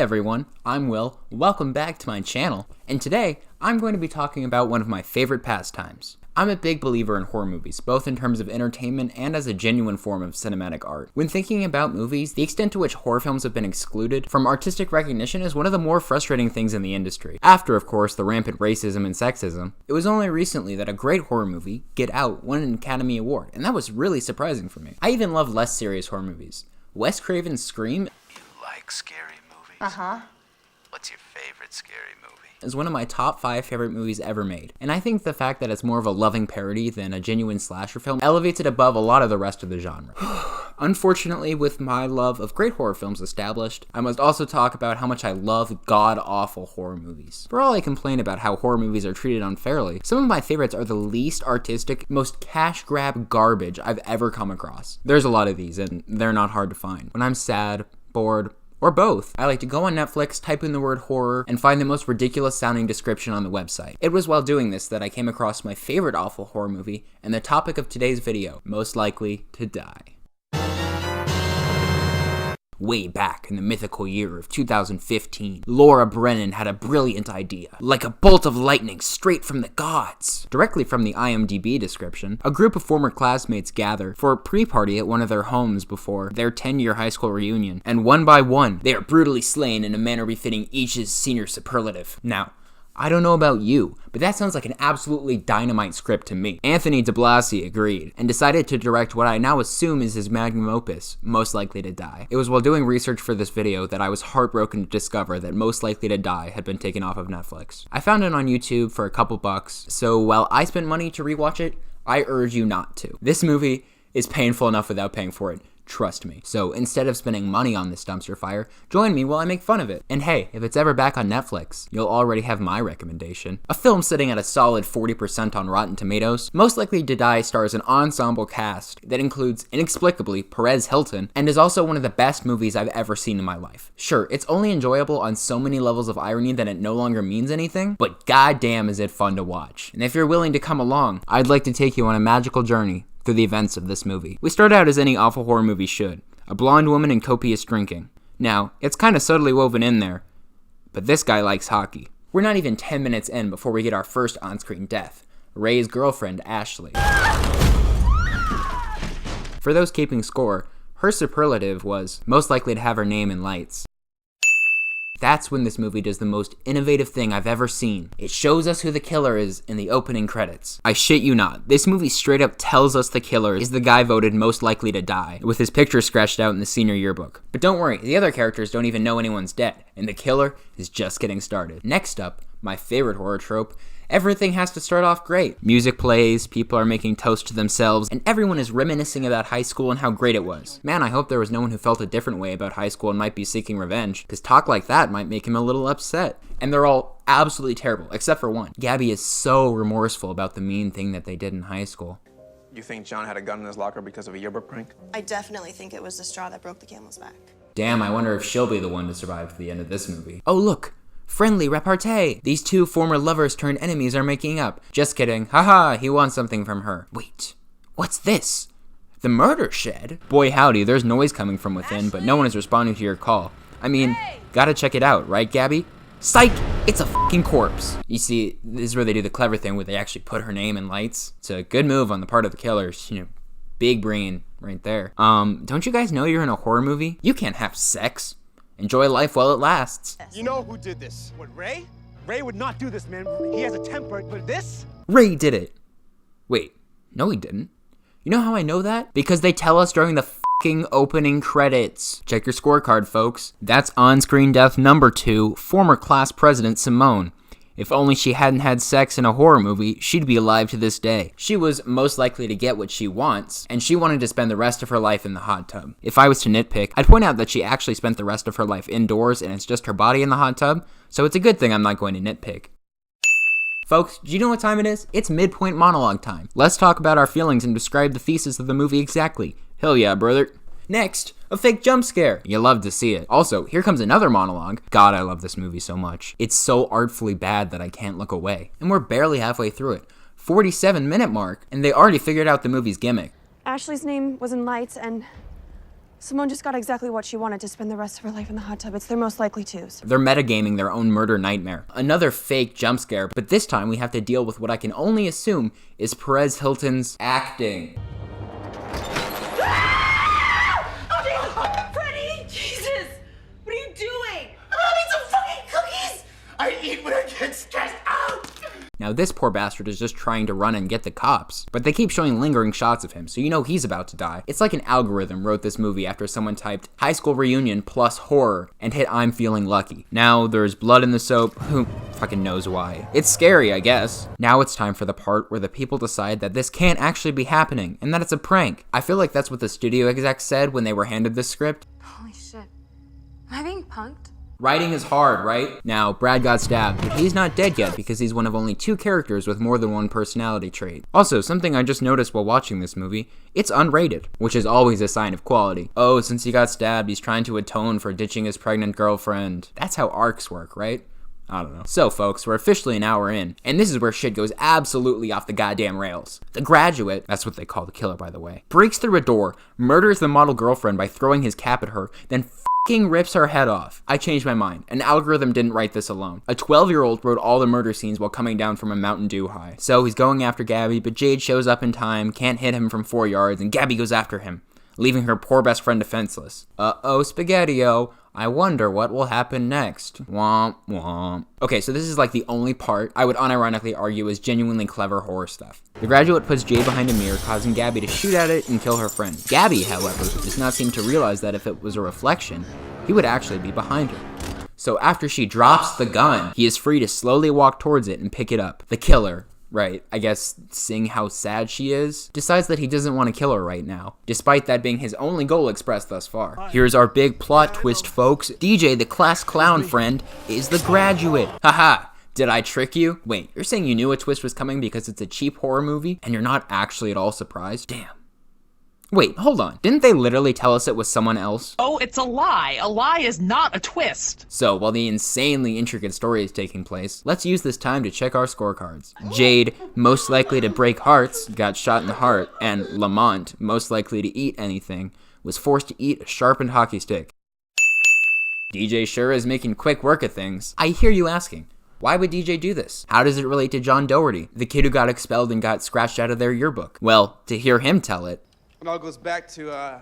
everyone, I'm Will, welcome back to my channel, and today I'm going to be talking about one of my favorite pastimes. I'm a big believer in horror movies, both in terms of entertainment and as a genuine form of cinematic art. When thinking about movies, the extent to which horror films have been excluded from artistic recognition is one of the more frustrating things in the industry. After, of course, the rampant racism and sexism, it was only recently that a great horror movie, Get Out, won an Academy Award, and that was really surprising for me. I even love less serious horror movies. Wes Craven's Scream scary movies? Uh-huh. What's your favorite scary movie? Is one of my top 5 favorite movies ever made, and I think the fact that it's more of a loving parody than a genuine slasher film elevates it above a lot of the rest of the genre. Unfortunately, with my love of great horror films established, I must also talk about how much I love god-awful horror movies. For all I complain about how horror movies are treated unfairly, some of my favorites are the least artistic, most cash grab garbage I've ever come across. There's a lot of these, and they're not hard to find. When I'm sad, bored, or both, I like to go on Netflix, type in the word horror, and find the most ridiculous sounding description on the website. It was while doing this that I came across my favorite awful horror movie, and the topic of today's video, Most Likely to Die. Way back in the mythical year of 2015, Laura Brennan had a brilliant idea. Like a bolt of lightning straight from the gods. Directly from the IMDb description, a group of former classmates gather for a pre-party at one of their homes before their 10-year high school reunion, and one by one, they are brutally slain in a manner befitting each's senior superlative. Now, I don't know about you, but that sounds like an absolutely dynamite script to me. Anthony DiBlasi agreed, and decided to direct what I now assume is his magnum opus, Most Likely to Die. It was while doing research for this video that I was heartbroken to discover that Most Likely to Die had been taken off of Netflix. I found it on YouTube for a couple bucks, so while I spent money to rewatch it, I urge you not to. This movie is painful enough without paying for it. Trust me. So instead of spending money on this dumpster fire, join me while I make fun of it. And hey, if it's ever back on Netflix, you'll already have my recommendation. A film sitting at a solid 40% on Rotten Tomatoes, Most Likely to Die stars an ensemble cast that includes, inexplicably, Perez Hilton, and is also one of the best movies I've ever seen in my life. Sure, it's only enjoyable on so many levels of irony that it no longer means anything, but goddamn is it fun to watch. And if you're willing to come along, I'd like to take you on a magical journey through the events of this movie. We start out as any awful horror movie should, a blonde woman and copious drinking. Now, it's kinda subtly woven in there, but this guy likes hockey. We're not even 10 minutes in before we get our first on-screen death, Ray's girlfriend, Ashley. For those keeping score, her superlative was most likely to have her name in lights. That's when this movie does the most innovative thing I've ever seen. It shows us who the killer is in the opening credits. I shit you not, this movie straight up tells us the killer is the guy voted most likely to die, with his picture scratched out in the senior yearbook. But don't worry, the other characters don't even know anyone's dead, and the killer is just getting started. Next up, my favorite horror trope, everything has to start off great. Music plays, people are making toast to themselves, and everyone is reminiscing about high school and how great it was. Man, I hope there was no one who felt a different way about high school and might be seeking revenge, because talk like that might make him a little upset. And they're all absolutely terrible, except for one. Gabby is so remorseful about the mean thing that they did in high school. You think John had a gun in his locker because of a yearbook prank? I definitely think it was the straw that broke the camel's back. Damn, I wonder if she'll be the one to survive to the end of this movie. Oh look! Friendly repartee! These two former lovers turned enemies are making up. Just kidding. Haha, he wants something from her. Wait, what's this? The murder shed? Boy howdy, there's noise coming from within, but no one is responding to your call. I mean, gotta check it out, right, Gabby? Psych! It's a fucking corpse. You see, this is where they do the clever thing where they actually put her name in lights. It's a good move on the part of the killers, you know, big brain right there. Don't you guys know you're in a horror movie? You can't have sex. Enjoy life while it lasts. You know who did this? What, Ray? Ray would not do this, man. He has a temper, but this? Ray did it. Wait, no he didn't. You know how I know that? Because they tell us during the fucking opening credits. Check your scorecard, folks. That's on-screen death number 2, former class president Simone. If only she hadn't had sex in a horror movie, she'd be alive to this day. She was most likely to get what she wants, and she wanted to spend the rest of her life in the hot tub. If I was to nitpick, I'd point out that she actually spent the rest of her life indoors and it's just her body in the hot tub, so it's a good thing I'm not going to nitpick. Folks, do you know what time it is? It's midpoint monologue time. Let's talk about our feelings and describe the thesis of the movie exactly. Hell yeah, brother. Next, a fake jump scare. You love to see it. Also, here comes another monologue. God, I love this movie so much. It's so artfully bad that I can't look away. And we're barely halfway through it. 47-minute mark, and they already figured out the movie's gimmick. Ashley's name was in lights, and Simone just got exactly what she wanted to spend the rest of her life in the hot tub. It's their most likely twos. They're metagaming their own murder nightmare. Another fake jump scare, but this time we have to deal with what I can only assume is Perez Hilton's acting. Freddie! Jesus! What are you doing? I'm having some fucking cookies! I eat when I get stressed out! Now this poor bastard is just trying to run and get the cops, but they keep showing lingering shots of him, so you know he's about to die. It's like an algorithm wrote this movie after someone typed high school reunion plus horror and hit I'm feeling lucky. Now there's blood in the soap, who fucking knows why. It's scary, I guess. Now it's time for the part where the people decide that this can't actually be happening and that it's a prank. I feel like that's what the studio execs said when they were handed this script. Holy shit. Am I being punked? Writing is hard, right? Now, Brad got stabbed, but he's not dead yet because he's one of only 2 characters with more than one personality trait. Also, something I just noticed while watching this movie, it's unrated, which is always a sign of quality. Oh, since he got stabbed, he's trying to atone for ditching his pregnant girlfriend. That's how arcs work, right? I don't know. So folks, we're officially an hour in, and this is where shit goes absolutely off the goddamn rails. The graduate, that's what they call the killer by the way, breaks through a door, murders the model girlfriend by throwing his cap at her, then rips her head off. I changed my mind. An algorithm didn't write this alone. A 12-year-old wrote all the murder scenes while coming down from a Mountain Dew high. So he's going after Gabby, but Jade shows up in time, can't hit him from 4 yards, and Gabby goes after him, leaving her poor best friend defenseless. Uh-oh, Spaghetti-O. I wonder what will happen next. Womp womp. Okay, so this is like the only part I would unironically argue is genuinely clever horror stuff. The graduate puts Jade behind a mirror, causing Gabby to shoot at it and kill her friend. Gabby, however, does not seem to realize that if it was a reflection, he would actually be behind her. So after she drops the gun, he is free to slowly walk towards it and pick it up. The killer, right, I guess seeing how sad she is, decides that he doesn't want to kill her right now, despite that being his only goal expressed thus far. Here's our big plot twist, folks. DJ, the class clown friend, is the graduate. Haha. Did I trick you? Wait, you're saying you knew a twist was coming because it's a cheap horror movie and you're not actually at all surprised? Damn. Wait, hold on. Didn't they literally tell us it was someone else? Oh, it's a lie. A lie is not a twist. So, while the insanely intricate story is taking place, let's use this time to check our scorecards. Jade, most likely to break hearts, got shot in the heart, and Lamont, most likely to eat anything, was forced to eat a sharpened hockey stick. DJ sure is making quick work of things. I hear you asking, why would DJ do this? How does it relate to John Doherty, the kid who got expelled and got scratched out of their yearbook? Well, to hear him tell it, It all goes back to,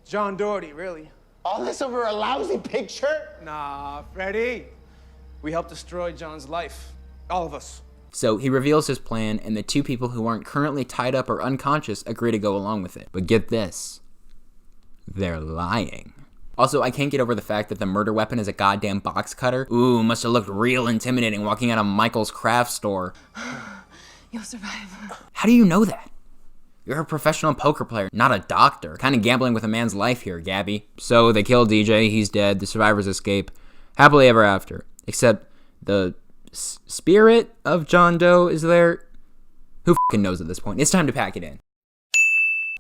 John Doherty, really. All this over a lousy picture? Nah, Freddie. We helped destroy John's life. All of us. So he reveals his plan, and the 2 people who aren't currently tied up or unconscious agree to go along with it. But get this, they're lying. Also, I can't get over the fact that the murder weapon is a goddamn box cutter. Ooh, must have looked real intimidating walking out of Michael's craft store. You'll survive. How do you know that? You're a professional poker player, not a doctor. Kind of gambling with a man's life here, Gabby. So they kill DJ, he's dead, the survivors escape. Happily ever after. Except the spirit of John Doe is there. Who f***ing knows at this point? It's time to pack it in.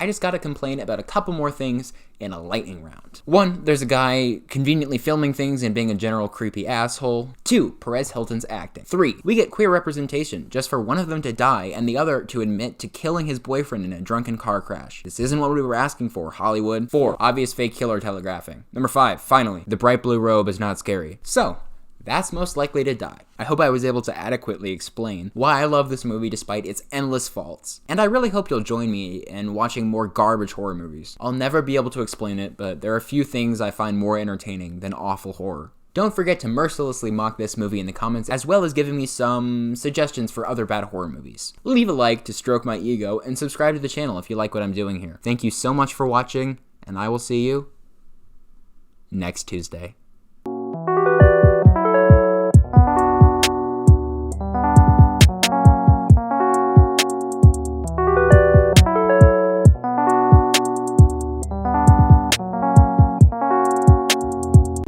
I just gotta complain about a couple more things in a lightning round. 1, there's a guy conveniently filming things and being a general creepy asshole. 2, Perez Hilton's acting. 3, we get queer representation, just for one of them to die and the other to admit to killing his boyfriend in a drunken car crash. This isn't what we were asking for, Hollywood. 4, obvious fake killer telegraphing. Number 5, finally, the bright blue robe is not scary. So, that's most likely to die. I hope I was able to adequately explain why I love this movie despite its endless faults. And I really hope you'll join me in watching more garbage horror movies. I'll never be able to explain it, but there are a few things I find more entertaining than awful horror. Don't forget to mercilessly mock this movie in the comments, as well as giving me some suggestions for other bad horror movies. Leave a like to stroke my ego, and subscribe to the channel if you like what I'm doing here. Thank you so much for watching, and I will see you next Tuesday.